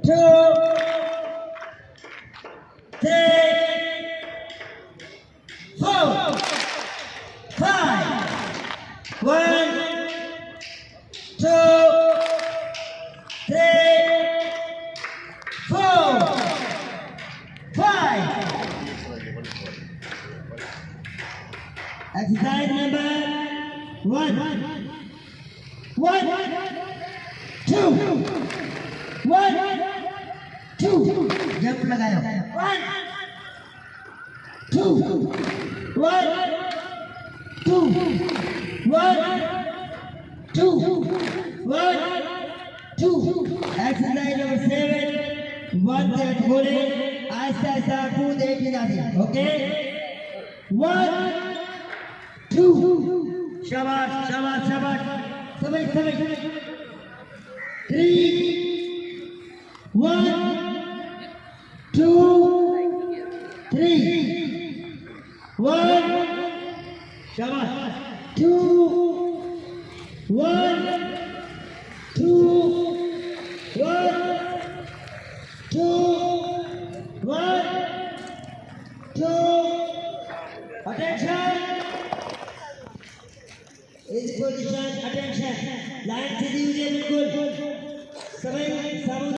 two, three, four, five. One, two, three, four, five. Exercise number one, two, jump लगाओ, one, two, exercise number 7, one that बोले आहिस्ता आहिस्ता कूद एक ही जाती है, okay, 1, 2, शाबाश शाबाश शाबाश, समय 3, 1, 2, 3, 1, शाबाश, 2, 1, 2, 1, 2, 1, 2, attention, is position, attention, line से दी हुई है बिल्कुल, समय